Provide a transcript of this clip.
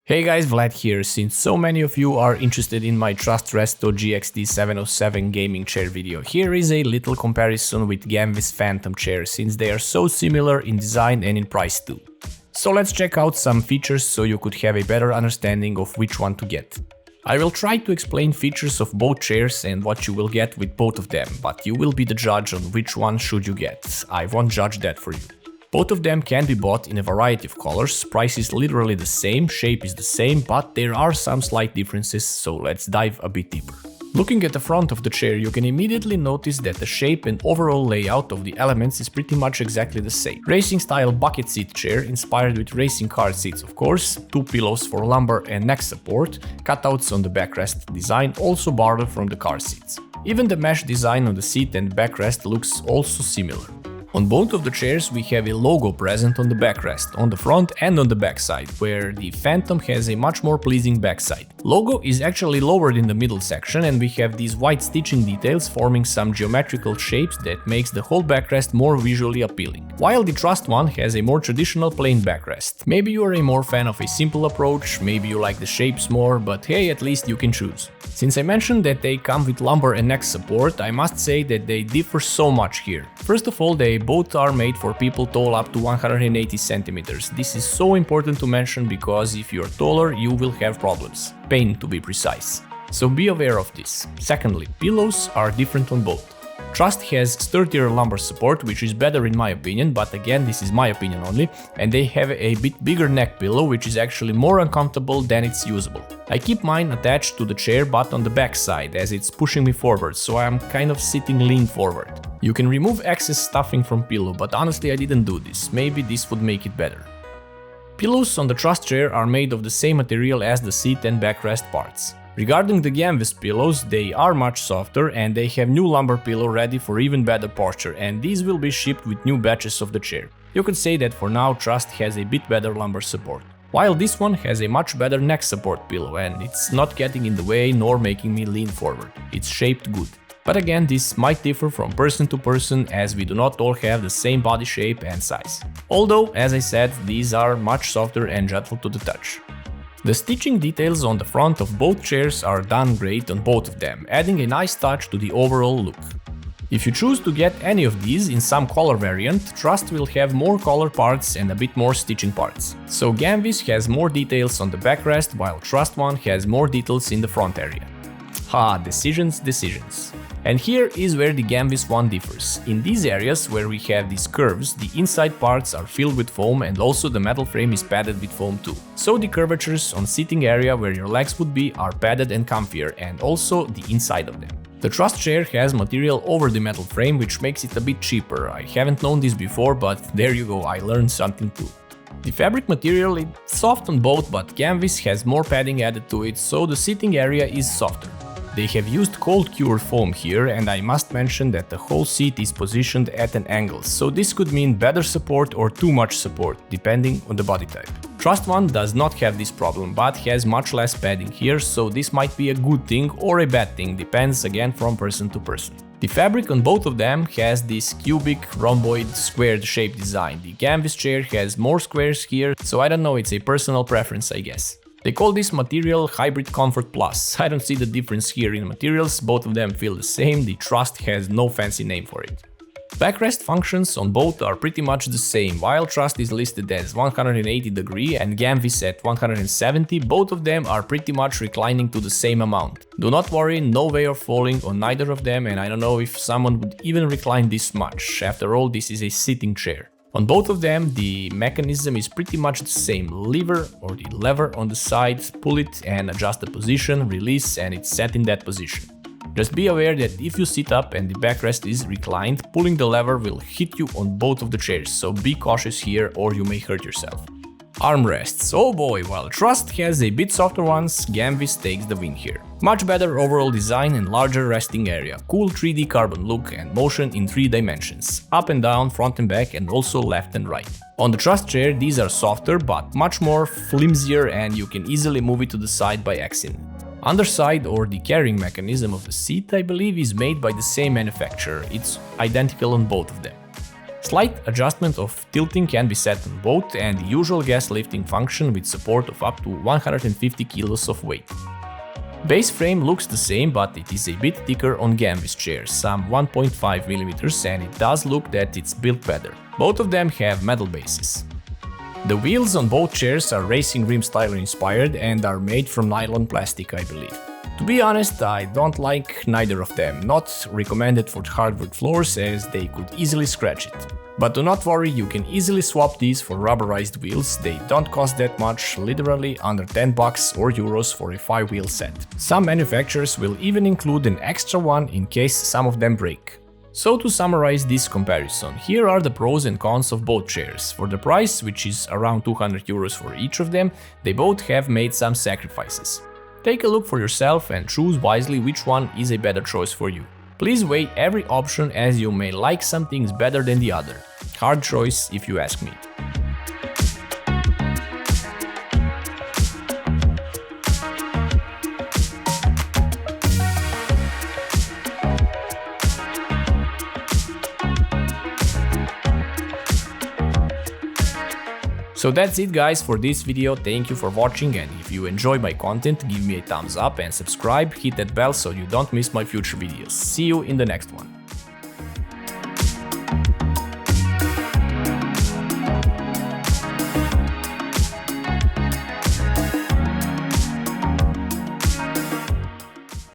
Hey guys, Vlad here. Since so many of you are interested in my Trust Resto GXT707 gaming chair video, here is a little comparison with Gamvis Phantom chair, since they are so similar in design and in price too. So let's check out some features so you could have a better understanding of which one to get. I will try to explain features of both chairs and what you will get with both of them, but you will be the judge on which one should you get. I won't judge that for you. Both of them can be bought in a variety of colors, price is literally the same, shape is the same, but there are some slight differences, so let's dive a bit deeper. Looking at the front of the chair, you can immediately notice that the shape and overall layout of the elements is pretty much exactly the same. Racing style bucket seat chair, inspired with racing car seats of course, two pillows for lumbar and neck support, cutouts on the backrest design also borrowed from the car seats. Even the mesh design on the seat and backrest looks also similar. On both of the chairs we have a logo present on the backrest, on the front and on the backside, where the Phantom has a much more pleasing backside. Logo is actually lowered in the middle section and we have these white stitching details forming some geometrical shapes that makes the whole backrest more visually appealing. While the Trust one has a more traditional plain backrest. Maybe you are a more fan of a simple approach, maybe you like the shapes more, but hey, at least you can choose. Since I mentioned that they come with lumbar and neck support, I must say that they differ so much here. First of all, they both are made for people tall up to 180 centimeters. This is so important to mention because if you're taller, you will have problems. Pain to be precise. So be aware of this. Secondly, pillows are different on both. Trust has sturdier lumbar support, which is better in my opinion, but again this is my opinion only, and they have a bit bigger neck pillow, which is actually more uncomfortable than it's usable. I keep mine attached to the chair but on the back side, as it's pushing me forward, so I'm kind of sitting lean forward. You can remove excess stuffing from pillow, but honestly I didn't do this, maybe this would make it better. Pillows on the Trust chair are made of the same material as the seat and backrest parts. Regarding the Gamvis pillows, they are much softer and they have new lumbar pillow ready for even better posture, and these will be shipped with new batches of the chair. You could say that for now Trust has a bit better lumbar support. While this one has a much better neck support pillow and it's not getting in the way nor making me lean forward. It's shaped good. But again, this might differ from person to person as we do not all have the same body shape and size. Although, as I said, these are much softer and gentle to the touch. The stitching details on the front of both chairs are done great on both of them, adding a nice touch to the overall look. If you choose to get any of these in some color variant, Trust will have more color parts and a bit more stitching parts. So Gamvis has more details on the backrest, while Trust one has more details in the front area. Decisions. And here is where the Gamvis one differs. In these areas where we have these curves, the inside parts are filled with foam and also the metal frame is padded with foam too. So the curvatures on seating area where your legs would be are padded and comfier, and also the inside of them. The Trust chair has material over the metal frame, which makes it a bit cheaper. I haven't known this before, but there you go, I learned something too. The fabric material is soft on both, but Gamvis has more padding added to it, so the seating area is softer. They have used cold cure foam here, and I must mention that the whole seat is positioned at an angle, so this could mean better support or too much support, depending on the body type. Trust one does not have this problem, but has much less padding here, so this might be a good thing or a bad thing, depends again from person to person. The fabric on both of them has this cubic, rhomboid, squared shape design. The Gamvis chair has more squares here, so I don't know, it's a personal preference I guess. They call this material Hybrid Comfort Plus. I don't see the difference here in materials, both of them feel the same, the Trust has no fancy name for it. Backrest functions on both are pretty much the same. While Trust is listed as 180 degree and Gamvis at 170, both of them are pretty much reclining to the same amount. Do not worry, no way of falling on neither of them, and I don't know if someone would even recline this much. After all, this is a sitting chair. On both of them, the mechanism is pretty much the same. Lever or the lever on the side, pull it and adjust the position, release, and it's set in that position. Just be aware that if you sit up and the backrest is reclined, pulling the lever will hit you on both of the chairs, so be cautious here or you may hurt yourself. Armrests. Oh boy, while Trust has a bit softer ones, Gamvis takes the win here. Much better overall design and larger resting area, cool 3D carbon look and motion in 3 dimensions, up and down, front and back, and also left and right. On the Trust chair these are softer but much more flimsier and you can easily move it to the side by accident. Underside or the carrying mechanism of the seat I believe is made by the same manufacturer, it's identical on both of them. Slight adjustment of tilting can be set on both, and the usual gas lifting function with support of up to 150 kilos of weight. Base frame looks the same, but it is a bit thicker on Gamvis chairs, some 1.5 mm, and it does look that it's built better. Both of them have metal bases. The wheels on both chairs are racing rim styler inspired and are made from nylon plastic, I believe. To be honest, I don't like neither of them, not recommended for hardwood floors as they could easily scratch it. But do not worry, you can easily swap these for rubberized wheels, they don't cost that much, literally under 10 bucks or euros for a 5-wheel set. Some manufacturers will even include an extra one in case some of them break. So to summarize this comparison, here are the pros and cons of both chairs. For the price, which is around 200 euros for each of them, they both have made some sacrifices. Take a look for yourself and choose wisely which one is a better choice for you. Please weigh every option as you may like some things better than the other. Hard choice if you ask me. So that's it guys for this video, thank you for watching, and if you enjoy my content give me a thumbs up and subscribe, hit that bell so you don't miss my future videos. See you in the next one.